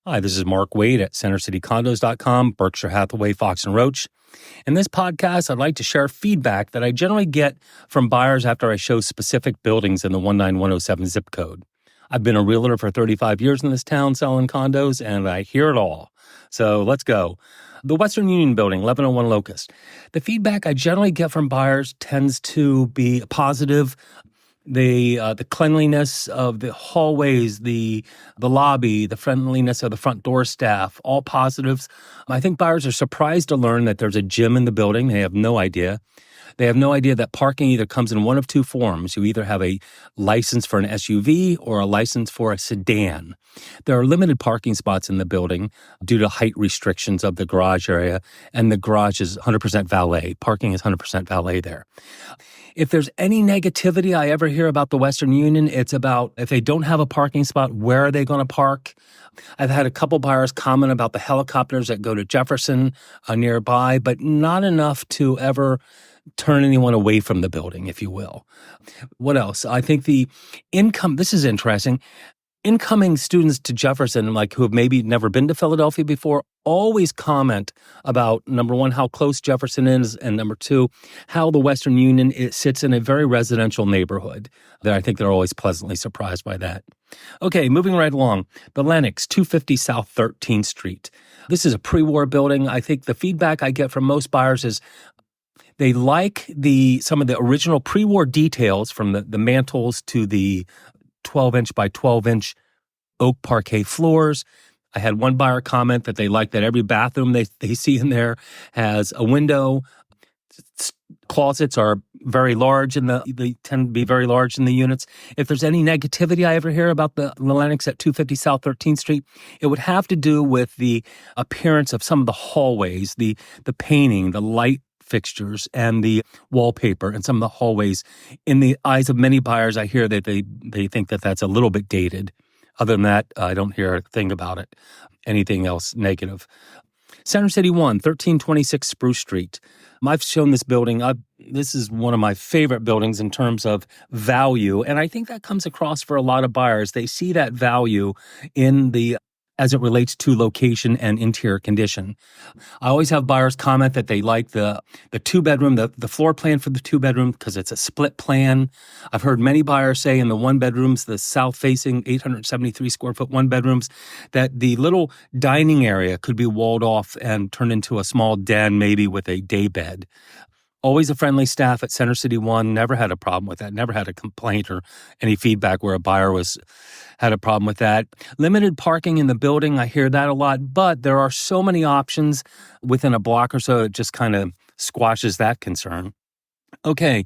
Hi, this is Mark Wade at CenterCityCondos.com, Berkshire Hathaway, Fox and Roach. In this podcast, I'd like to share feedback that I generally get from buyers after I show specific buildings in the 19107 zip code. I've been a realtor for 35 years in this town selling condos, and I hear it all. So let's go. The Western Union Building, 1101 Locust. The feedback I generally get from buyers tends to be positive. The cleanliness of the hallways, the lobby, the friendliness of the front door staff, all positives. I think buyers are surprised to learn that there's a gym in the building. They have no idea. They have no idea that parking either comes in one of two forms. You either have a license for an SUV or a license for a sedan. There are limited parking spots in the building due to height restrictions of the garage area, and the garage is 100% valet. Parking is 100% valet there. If there's any negativity I ever hear about the Western Union, it's about if they don't have a parking spot, where are they going to park? I've had a couple buyers comment about the helicopters that go to Jefferson nearby, but not enough to ever turn anyone away from the building, if you will. What else? I think the income, this is interesting. Incoming students to Jefferson, like who have maybe never been to Philadelphia before, always comment about, number one, how close Jefferson is, and number two, how the Western Union it sits in a very residential neighborhood. That I think they're always pleasantly surprised by that. Okay, moving right along. The Lenox, 250 South 13th Street. This is a pre-war building. I think the feedback I get from most buyers is they like some of the original pre-war details, from the mantles to the 12-inch by 12-inch oak parquet floors. I had one buyer comment that they like that every bathroom they see in there has a window. Closets are very large, and they tend to be very large in the units. If there's any negativity I ever hear about the Lenox at 250 South 13th Street, it would have to do with the appearance of some of the hallways, the painting, the light fixtures, and the wallpaper and some of the hallways. In the eyes of many buyers, I hear that they think that that's a little bit dated. Other than that, I don't hear a thing about it. Anything else negative. Center City 1, 1326 Spruce Street. I've shown this building. This is one of my favorite buildings in terms of value, and I think that comes across for a lot of buyers. They see that value as it relates to location and interior condition. I always have buyers comment that they like the two-bedroom, the floor plan for the two-bedroom because it's a split plan. I've heard many buyers say in the one-bedrooms, the south-facing 873 square foot one-bedrooms, that the little dining area could be walled off and turned into a small den, maybe with a day bed. Always a friendly staff at Center City 1. Never had a problem with that. Never had a complaint or any feedback where a buyer had a problem with that. Limited parking in the building. I hear that a lot, but there are so many options within a block or so. It just kind of squashes that concern. Okay.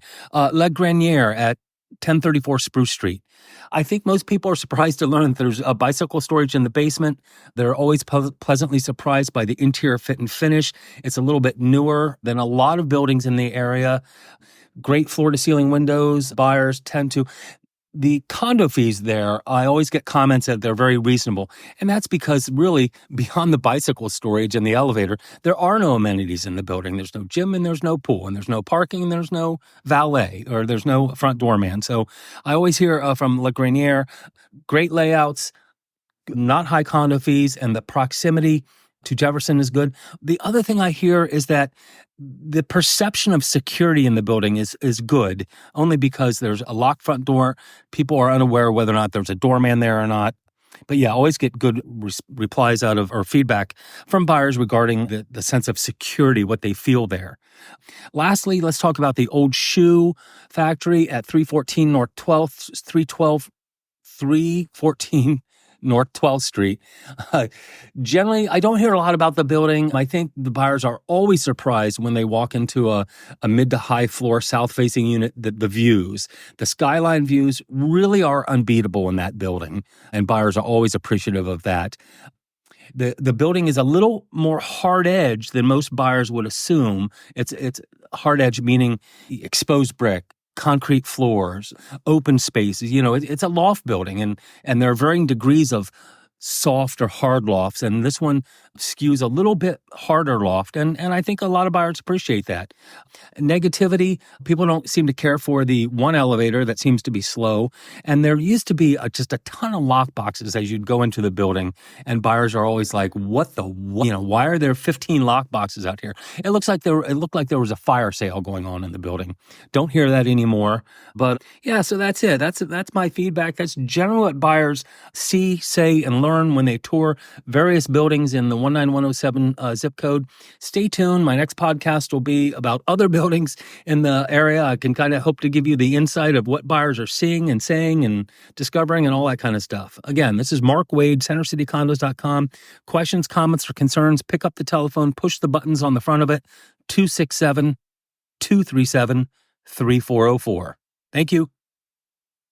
Grenier at 1034 Spruce Street. I think most people are surprised to learn that there's a bicycle storage in the basement. They're always pleasantly surprised by the interior fit and finish. It's a little bit newer than a lot of buildings in the area. Great floor-to-ceiling windows. Buyers tend to. The condo fees there, I always get comments that they're very reasonable. And that's because really, beyond the bicycle storage and the elevator, there are no amenities in the building. There's no gym and there's no pool and there's no parking and there's no valet or there's no front doorman. So I always hear from Grenier, great layouts, not high condo fees, and the proximity to Jefferson is good. The other thing I hear is that the perception of security in the building is good, only because there's a locked front door. People are unaware whether or not there's a doorman there or not. But yeah, always get good replies out of or feedback from buyers regarding the sense of security, what they feel there. Lastly, let's talk about the old shoe factory at 314 North 12th, 314 North 12th Street. Generally, I don't hear a lot about the building. I think the buyers are always surprised when they walk into a mid to high floor south-facing unit, the views. The skyline views really are unbeatable in that building, and buyers are always appreciative of that. The building is a little more hard edge than most buyers would assume. It's hard edge meaning exposed brick, concrete floors, open spaces. It's a loft building, and there are varying degrees of soft or hard lofts, and this one skews a little bit harder loft, and I think a lot of buyers appreciate that. Negativity, people don't seem to care for the one elevator that seems to be slow, and there used to be just a ton of lock boxes as you'd go into the building, and buyers are always like, why are there 15 lock boxes out here? It looked like there was a fire sale going on in the building. Don't hear that anymore. But yeah, so that's it. That's my feedback. That's generally what buyers see, say, and learn when they tour various buildings in the 19107 zip code. Stay tuned. My next podcast will be about other buildings in the area. I can kind of hope to give you the insight of what buyers are seeing and saying and discovering and all that kind of stuff. Again, this is Mark Wade, CenterCityCondos.com. Questions, comments, or concerns, pick up the telephone, push the buttons on the front of it, 267-237-3404. Thank you.